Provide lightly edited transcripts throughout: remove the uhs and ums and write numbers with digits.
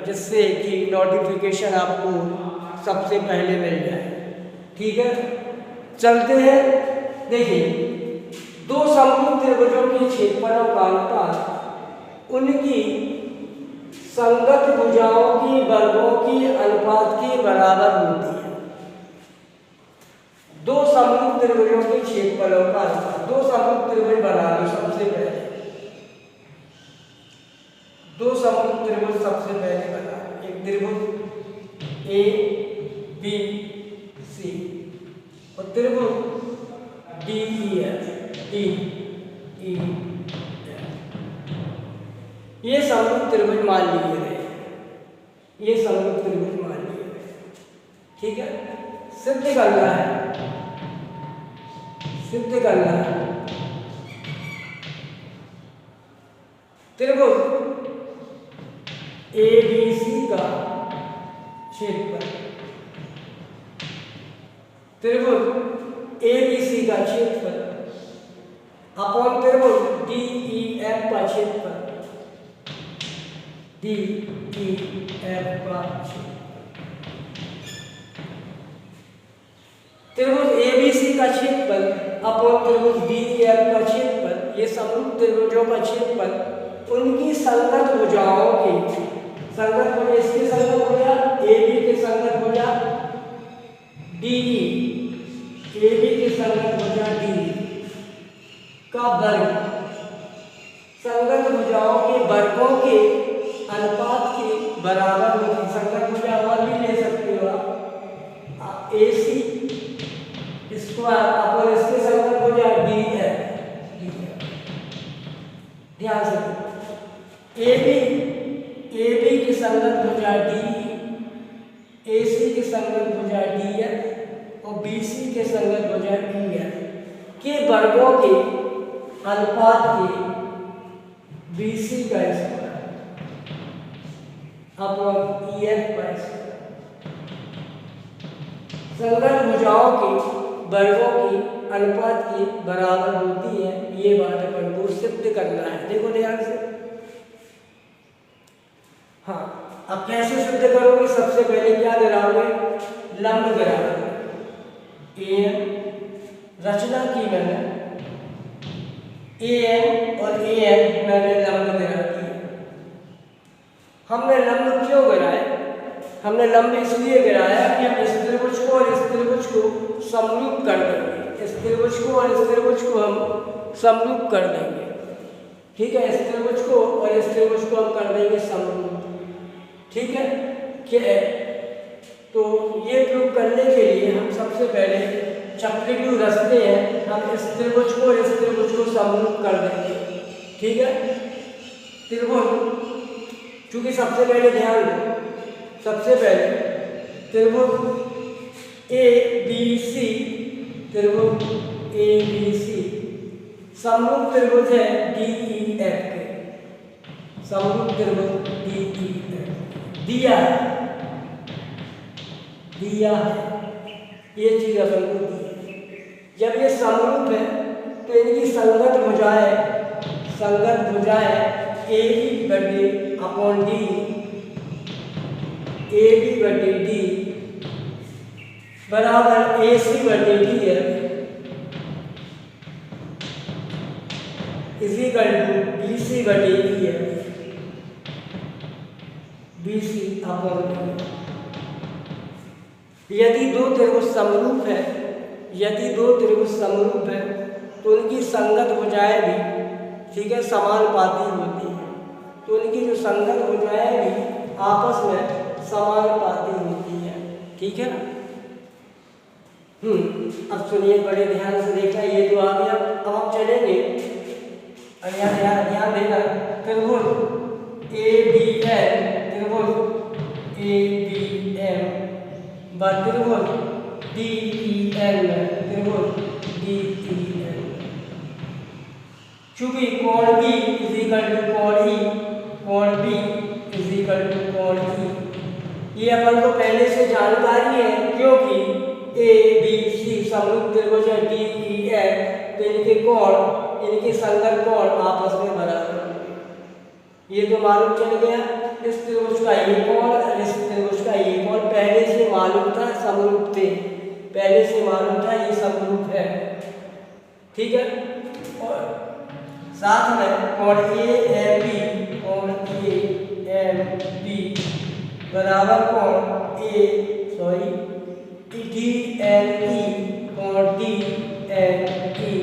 जिससे कि नोटिफिकेशन आपको सबसे पहले मिल जाए। ठीक है, चलते हैं। देखिए, दो समरूप त्रिभुजों के क्षेत्रफलों का अनुपात उनकी संगत भुजाओं की वर्गों की अनुपात के बराबर होती है। दो समरूप त्रिभुजों के क्षेत्रफलों का अनुपात, दो समरूप त्रिभुज बना लो। सबसे पहले दो समरूप त्रिभुज सबसे पहले बना, एक त्रिभुज ए बी सी और त्रिभुज डी ई एफ। ये समरूप त्रिभुज मान लिए गए, ये समरूप त्रिभुज मान लिए गए। ठीक है, सिद्ध करना है, सिद्ध करना है। त्रिभुज ए बी सी का क्षेत्रफल, त्रिभुज ए बी सी का क्षेत्रफल अपॉन त्रिभुज डी ई एफ का क्षेत्रफल, डी ई एफ का क्षेत्रफल। त्रिभुज ए बी सी का क्षेत्रफल अपॉन त्रिभुज डी ई एफ का क्षेत्रफल, ये समरूप त्रिभुजों का क्षेत्रफल उनकी संगत भुजाओं की संगत भुजा, इसकी संगत भुजा ए बी की संगत भुजा डी ई, ए बी की संगत भुजा डी का वर्ग, संगत भुजाओं के वर्गों के अनुपात के बराबर होगी। संगत भुजा और भी ले सकते हो आप, ए सी स्क्वायर अपॉन इसके संगत भुजा डी है। ध्यान से, ए बी की संगत भुजा डी, ए सी की संगत भुजा डी है और बी सी के संगत भुजा डी है के वर्गों के अनुपात के बी सी का स्क्वायर अपॉन ई एफ का स्क्वायर। संगत भुजाओं के वर्गों की अनुपात की बराबर होती है, ये बात अपन को सिद्ध करना है। देखो ध्यान से, हाँ, अब कैसे सिद्ध करोगे? सबसे पहले क्या गिराओगे? लंब गिराओगे। ए रचना की मैंने, ए एम और ए एम मैंने लंब गिरा दिए। हमने लंब क्यों गिराए? हमने लंब इसलिए गिराया कि हम इस त्रिभुज को और इस त्रिभुज को समरूप कर देंगे। इस त्रिभुज को और इस त्रिभुज को हम समरूप कर देंगे। ठीक है, इस त्रिभुज को और इस त्रिभुज को हम कर देंगे समरूप। ठीक है, क्या? तो ये प्रूव करने के लिए हम सबसे पहले चक्रव्यूह रचते हैं। हम इस त्रिभुज को और इस त्रिभुज को समरूप कर देंगे। ठीक है, त्रिभुज, चूंकि सबसे पहले ध्यान दो, सबसे पहले त्रिभुज ए बी सी, त्रिभुज ए बी सी समरूप त्रिभुज है डी ई एफ के। समरूप त्रिभुज डी ई एफ दिया है, ये चीज अपन को दी है। जब ये समरूप है तो इनकी संगत भुजाएं ए बी बटे अपॉन डी, ए बी बटे डी बराबर ए सी बटे डी है, इजिकल टू बी सी बटे डी है, बी सी अपॉन डी। यदि दो त्रिभुज समरूप है, यदि दो त्रिभुज समरूप है तो उनकी संगत भुजाएं भी, ठीक है, समानुपाती होती है। तो उनकी जो संगत भुजाएं भी आपस में समानुपाती होती है। ठीक है ना? अब सुनिए, बड़े ध्यान से देखना। ये तो आ गया। अब हम चलेंगे, और यहाँ ध्यान देना। त्रिभुज ए बी एम, त्रिभुज ए बी एम व त्रिभुज डी ई एल, त्रिभुज डी ई एल। चूंकि कोण बी इजिकल टू कोण ई, कोण बी इजिकल टू कोण ई, ये अपन को पहले से जानकारी है, क्योंकि ए बी सी समरूप त्रिभुज है डी ई एफ, तो इनके कोण, इनके संगत कोण आपस में बराबर। ये तो मालूम चल गया। इस त्रिभुज का ये कोण और इस त्रिभुज का ये कोण पहले से मालूम था, समरूप थे, पहले से मालूम था ये समरूप है, ठीक है। और साथ में कोण AMB, कोण AMB बराबर कोण DNE, कोण DNE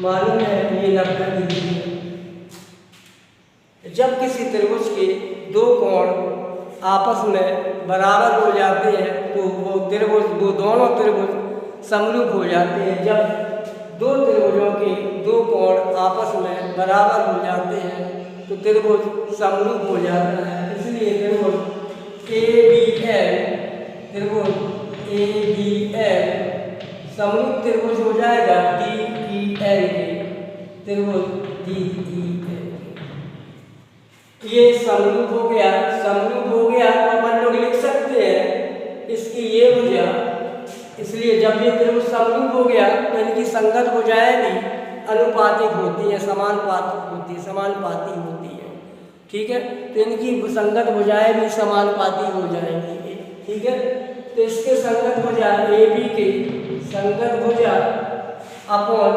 मालूम है ये 90 डिग्री है। जब किसी त्रिभुज के दो कोण आपस में बराबर हो जाते हैं तो वो दोनों त्रिभुज समरूप हो जाते हैं। जब दो त्रिभुजों के दो कोण आपस में बराबर हो जाते हैं तो त्रिभुज समरूप हो जाता है। इसलिए त्रिभुज ABL समरूप त्रिभुज हो जाएगा DEL के, त्रिभुज DEL। ये समरूप हो गया, समरूप हो गया तो अपन लोग लिख सकते हैं इसकी ये भुजा, इसलिए जब ये त्रिभुज समरूप हो गया तो इनकी संगत भुजाएं भी अनुपातिक होती है, समानुपाती होती है, ठीक है। तो इनकी संगत भुजाएं भी समानुपाती हो जाएंगी, ठीक है। तो इसके संगत भुजा AB की संगत भुजा अपॉन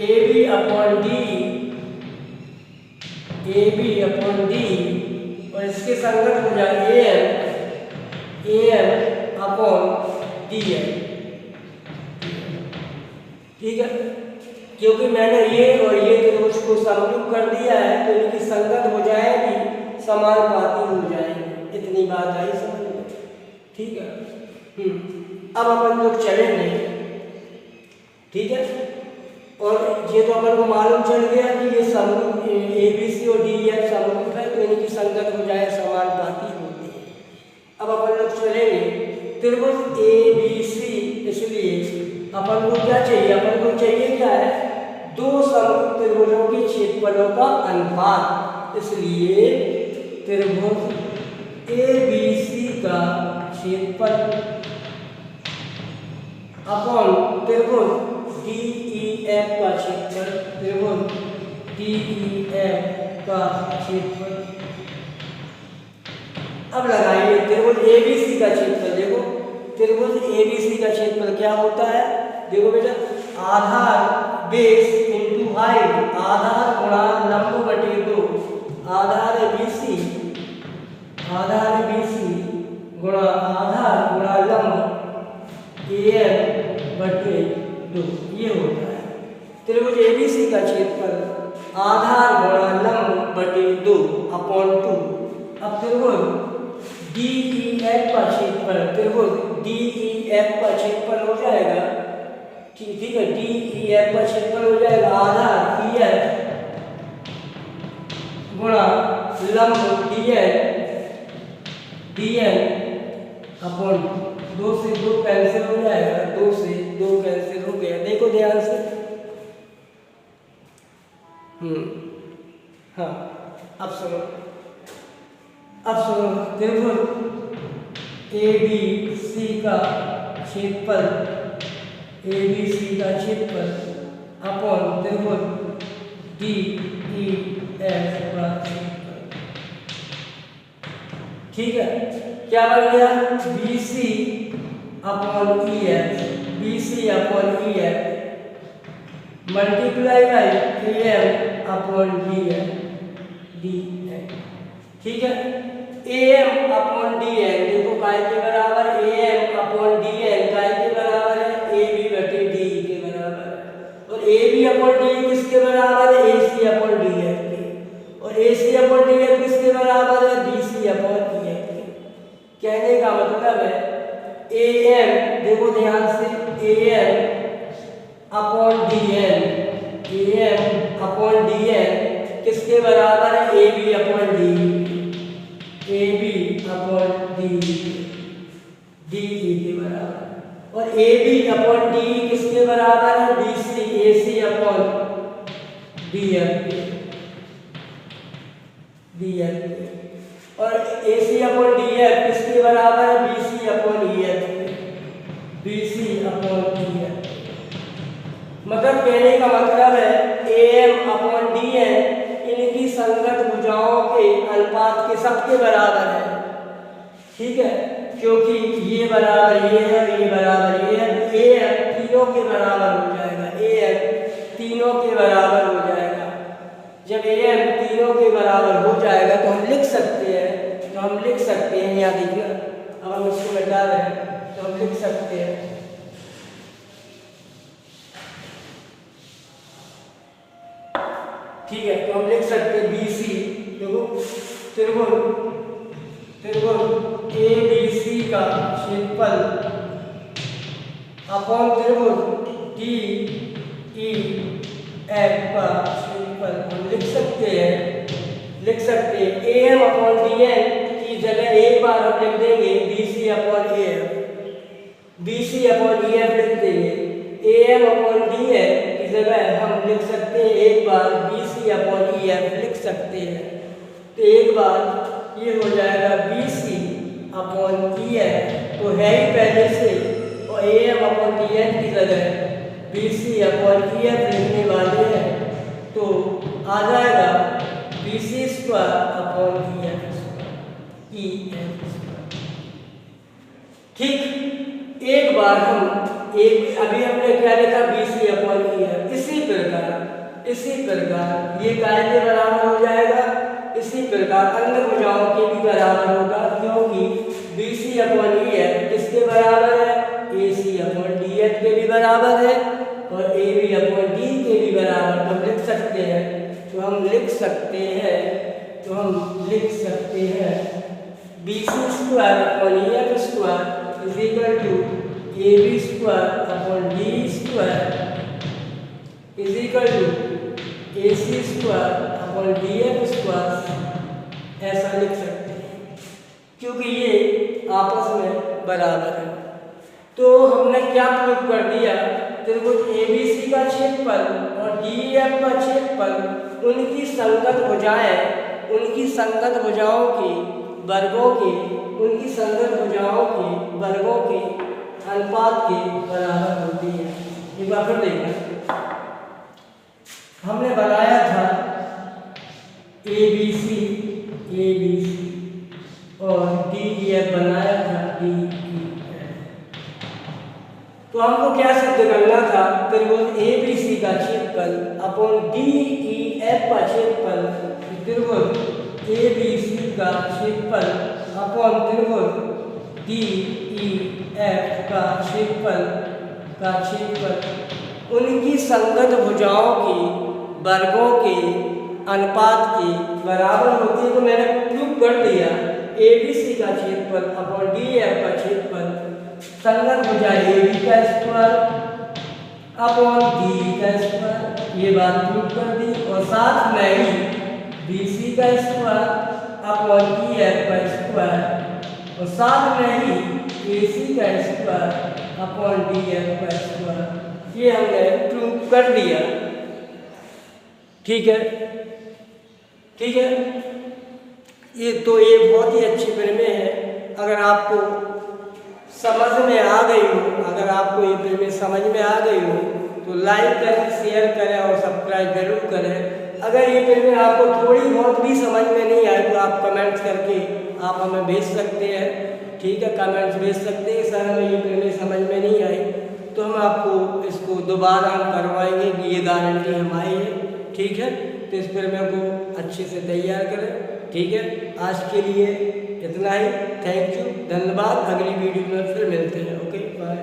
AB अपॉन D और इसके संगत भुजा AM अपॉन DL, ठीक है। क्योंकि मैंने ये और ये त्रिभुज को समरूप कर दिया है तो इनकी संगत भुजाएं भी समानुपाती हो जाएंगी। इतनी बात आई समझ में, ठीक है। अब अपन लोग चलेंगे, ठीक है। और ये तो अपन को मालूम चल गया कि ये समरूप ABC और DEL समरूप है तो इनकी संगत भुजाएं समानुपाती होती है। अब अपन लोग चलेंगे त्रिभुज ABC, इसलिए अपन को क्या चाहिए, अपन को चाहिए क्या है, दो समरूप त्रिभुजों के क्षेत्रफलों का अनुपात। इसलिए त्रिभुज ABC का क्षेत्रफल अपॉन त्रिभुज DEF का क्षेत्रफल, त्रिभुज DEF का क्षेत्रफल। अब लगाइए त्रिभुज ABC का क्षेत्रफल। देखो त्रिभुज ABC का क्षेत्रफल क्या होता है, देखो बेटा, आधार बेस इंटू हाइट, आधार गुणा लंब बटे 2, आधार BC गुणा आधार गुणा लंब AM बटे 2, ये होता है त्रिभुज ABC का क्षेत्रफल आधार गुणा लंब बटे 2 अपॉन 2। अब त्रिभुज DEF का क्षेत्रफल, त्रिभुज DEF का क्षेत्रफल हो जाएगा, ठीक है, DEF का क्षेत्रफल हो जाएगा आधार EF गुणा लंब DL अपॉन 2 से 2 कैंसिल हो जाएगा, 2 से 2 कैंसिल हो गया। देखो ध्यान से, हाँ अब सुनो, त्रिभुज ABC का क्षेत्रफल अपॉन त्रिभुज DEF का क्षेत्रफल, ठीक है। क्या बन गया, BC upon EF multiply by AM upon DL, ठीक है। AM अपॉन DL, देखो काय के बराबर, AM अपॉन DL काय के बराबर है, AB बटे DE के बराबर है। और AB अपॉन DE किसके बराबर है, AC अपॉन DF के। और AC अपॉन DF किसके बराबर है, BC अपॉन EF के। कहने का मतलब है AM, देखो ध्यान से, AM अपॉन DL किसके बराबर है, AB अपॉन DE के बराबर। और AB अपॉन DE किसके बराबर है, AC अपॉन DF और AC अपॉन DF किसके बराबर है, BC अपॉन EF। मतलब कहने का मतलब है AM अपॉन DN इनकी संगत भुजाओं के अनुपात आपके सबके बराबर है, ठीक है, क्योंकि ये बराबर ये है, ये बराबर ये है, ए तीनों के बराबर हो जाएगा, ए तीनों के बराबर हो जाएगा। जब ए तीनों के बराबर हो जाएगा तो हम लिख सकते हैं, यहाँ देखिए, अब हम इसको मिटा रहे हैं तो हम लिख सकते हैं, ठीक है, तो हम लिख सकते हैं बी सी, देखो त्रिभुज ए बी सी का क्षेत्रफल अपॉन त्रिभुज डी ई एफ का क्षेत्रफल हम लिख सकते हैं A M upon D N की जगह एक बार हम लिख देंगे B C upon A F, B C upon E F लिख देंगे, A M upon D N की जगह हम लिख सकते हैं एक बार B C upon E F लिख सकते हैं। तो एक बार ये हो जाएगा B C upon E F तो है ही पहले से, और A M upon D N की जगह B C upon E F लिखने वाले हैं तो आ जाएगा B C square upon E F square. ठीक, एक बार हम अभी हमने क्या लिखा B C upon E F, इसी प्रकार ये काय के बराबर हो जाएगा, इसी प्रकार अन्य भुजाओं के भी बराबर होगा, क्योंकि B C upon E F किसके बराबर है, A C upon D F के भी बराबर है और ए बी अपॉन डी के भी बराबर। तो हम लिख सकते हैं B C square upon E F square is equal to A B square upon D square is equal to A C square upon D F square, ऐसा लिख सकते हैं क्योंकि ये आपस में बराबर है। तो हमने क्या प्रूव कर दिया, त्रिभुज ए बी सी का क्षेत्रफल और डी एफ का क्षेत्रफल उनकी संगत भुजाओं के वर्गों के अनुपात के बराबर होती है। एक बार फिर देखना, हमने बनाया था ए बी सी और डी ई एफ बनाया था डी ई एफ। तो हमको क्या सिद्ध करना था, त्रिभुज ए बी सी का क्षेत्रफल अपॉन डी ई एफ का क्षेत्रफल, त्रिभुज ए बी सी का क्षेत्रफल अपॉन त्रिभुज डी ई एफ का क्षेत्रफल उनकी संगत भुजाओं की वर्गों के अनुपात के बराबर होती है। तो मैंने प्रूव कर दिया ए बी सी का क्षेत्रफल अपॉन डी एफ का क्षेत्रफल संगत भुजा ए बी का स्क्वायर अपॉन डी का स्क्वायर, ये बात प्रूव कर दी, और साथ में ही बी सी का स्क्वायर अपॉन ई एफ का स्क्वायर और साथ में ही ए सी का स्क्वायर अपॉन डी एफ का स्क्वायर, ये हमने प्रूव कर दिया। ठीक है, ये बहुत ही अच्छी फिल्में हैं। अगर आपको समझ में आ गई हो, ये फिल्में समझ में आ गई हो तो लाइक करें, शेयर करें और सब्सक्राइब जरूर करें। अगर ये फिल्में आपको थोड़ी बहुत भी समझ में नहीं आई तो आप कमेंट्स करके आप हमें भेज सकते हैं, ठीक है, कमेंट्स भेज सकते हैं सर हमें ये फिल्में समझ में नहीं आई, तो हम आपको इसको दोबारा हम करवाएंगे कि ये गारंटी हमारी है। ठीक है, तो इस फिल्म को अच्छे से तैयार करें। ठीक है, आज के लिए इतना ही, थैंक यू, धन्यवाद। अगली वीडियो में फिर मिलते हैं। Okay, bye.